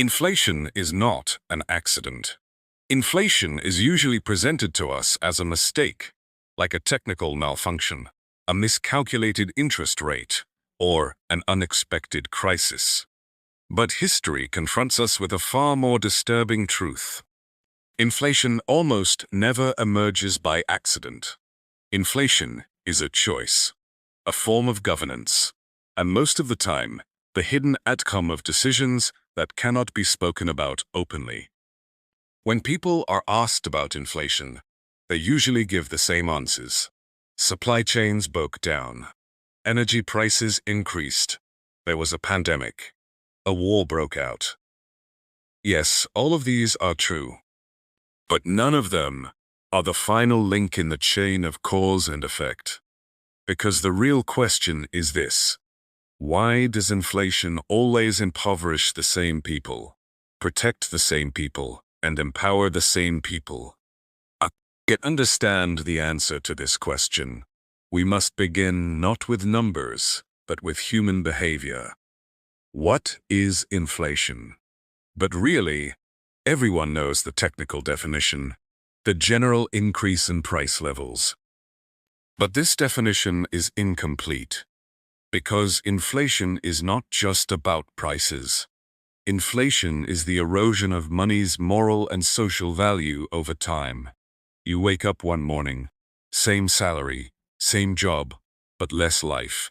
Inflation is not an accident. Inflation is usually presented to us as a mistake, like a technical malfunction, a miscalculated interest rate, or an unexpected crisis. But history confronts us with a far more disturbing truth. Inflation almost never emerges by accident. Inflation is a choice, a form of governance, and most of the time, the hidden outcome of decisions that cannot be spoken about openly. When people are asked about inflation, they usually give the same answers. Supply chains broke down. Energy prices increased. There was a pandemic. A war broke out. Yes, all of these are true. But none of them are the final link in the chain of cause and effect. Because the real question is this: why does inflation always impoverish the same people, protect the same people, and empower the same people? To understand the answer to this question, we must begin not with numbers, but with human behavior. What is inflation? But really, everyone knows the technical definition: the general increase in price levels. But this definition is incomplete, because inflation is not just about prices. Inflation is the erosion of money's moral and social value over time. You wake up one morning, same salary, same job, but less life.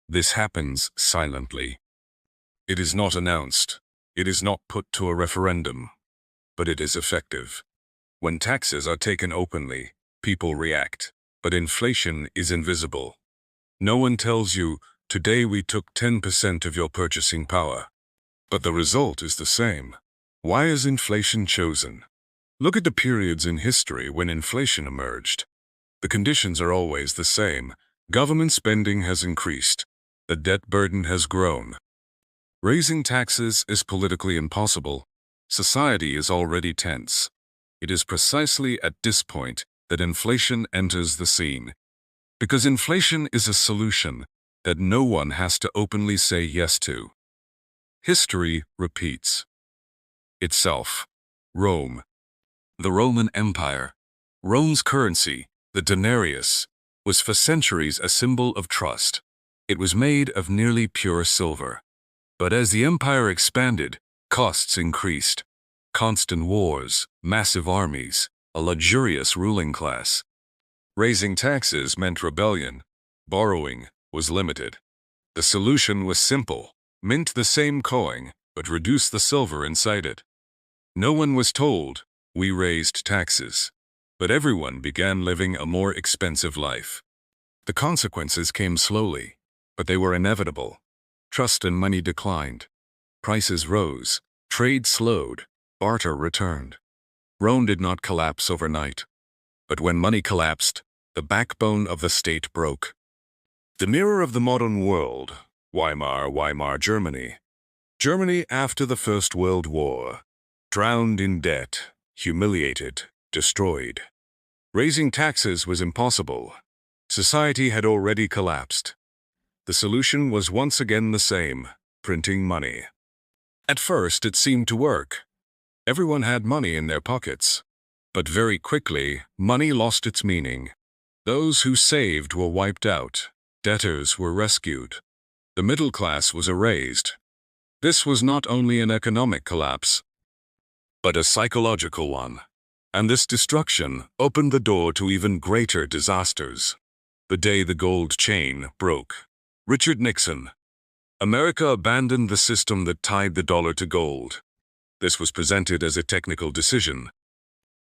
This happens silently. It is not announced. It is not put to a referendum, but it is effective. When taxes are taken openly, people react, but inflation is invisible. No one tells you, today we took 10% of your purchasing power. But the result is the same. Why is inflation chosen? Look at the periods in history when inflation emerged. The conditions are always the same. Government spending has increased. The debt burden has grown. Raising taxes is politically impossible. Society is already tense. It is precisely at this point that inflation enters the scene. Because inflation is a solution that no one has to openly say yes to. History repeats itself. Rome. The Roman Empire. Rome's currency, the denarius, was for centuries a symbol of trust. It was made of nearly pure silver. But as the empire expanded, costs increased. Constant wars, massive armies, a luxurious ruling class. Raising taxes meant rebellion. Borrowing was limited. The solution was simple: mint the same coin, but reduce the silver inside it. No one was told, we raised taxes. But everyone began living a more expensive life. The consequences came slowly, but they were inevitable. Trust in money declined. Prices rose. Trade slowed. Barter returned. Rome did not collapse overnight. But when money collapsed, the backbone of the state broke. The mirror of the modern world. Weimar Germany. Germany after the First World War. Drowned in debt, humiliated, destroyed. Raising taxes was impossible. Society had already collapsed. The solution was once again the same: printing money. At first, it seemed to work. Everyone had money in their pockets. But very quickly, money lost its meaning. Those who saved were wiped out. Debtors were rescued. The middle class was erased. This was not only an economic collapse, but a psychological one. And this destruction opened the door to even greater disasters. The day the gold chain broke. Richard Nixon. America abandoned the system that tied the dollar to gold. This was presented as a technical decision.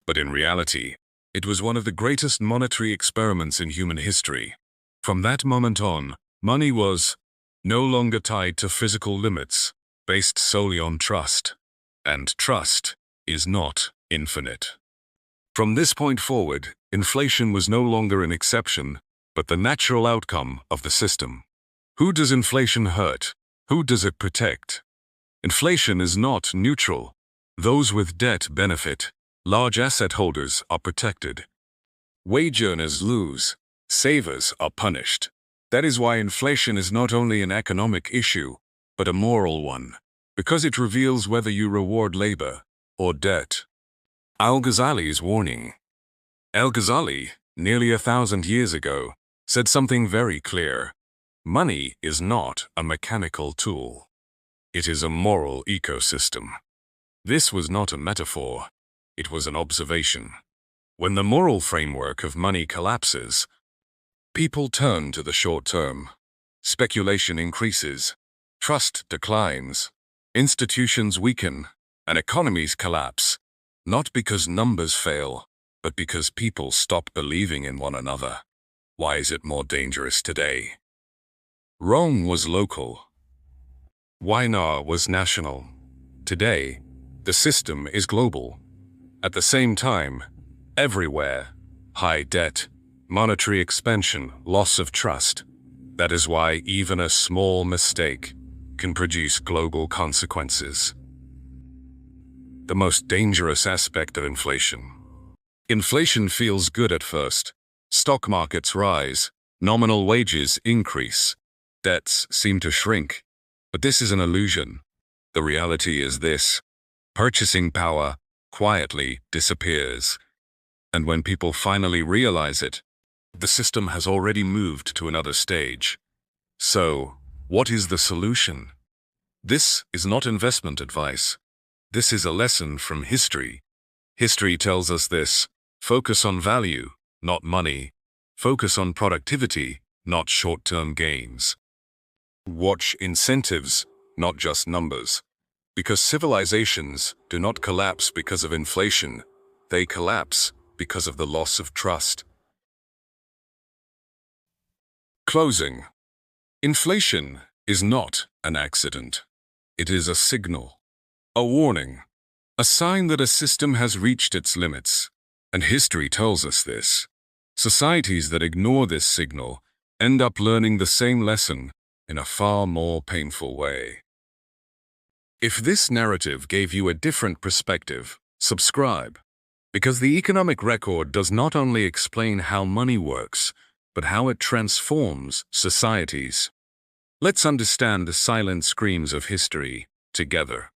But in reality, it was one of the greatest monetary experiments in human history. From that moment on, money was no longer tied to physical limits, based solely on trust. And trust is not infinite. From this point forward, inflation was no longer an exception, but the natural outcome of the system. Who does inflation hurt? Who does it protect? Inflation is not neutral. Those with debt benefit. Large asset holders are protected. Wage earners lose. Savers are punished. That is why inflation is not only an economic issue, but a moral one. because it reveals whether you reward labor or debt. Al-Ghazali's warning. Al-Ghazali, nearly 1,000 years ago, said something very clear. Money is not a mechanical tool. It is a moral ecosystem. This was not a metaphor. It was an observation. When the moral framework of money collapses, people turn to the short term. Speculation increases. Trust declines. Institutions weaken, and economies collapse, not because numbers fail, but because people stop believing in one another. Why is it more dangerous today? Rome was local. Weimar was national. Today, the system is global. At the same time, everywhere, high debt, monetary expansion, loss of trust. That is why even a small mistake can produce global consequences. The most dangerous aspect of inflation. Inflation feels good at first. Stock markets rise, nominal wages increase, debts seem to shrink. But this is an illusion. The reality is this: purchasing power quietly disappears. And when people finally realize it, the system has already moved to another stage. So, what is the solution? This is not investment advice. This is a lesson from history. History tells us this: focus on value, not money. Focus on productivity, not short-term gains. Watch incentives, not just numbers. Because civilizations do not collapse because of inflation. They collapse because of the loss of trust. Closing. Inflation is not an accident. It is a signal, a warning, a sign that a system has reached its limits. And history tells us this. Societies that ignore this signal end up learning the same lesson in a far more painful way. If this narrative gave you a different perspective, subscribe. Because the economic record does not only explain how money works, but how it transforms societies. Let's understand the silent screams of history together.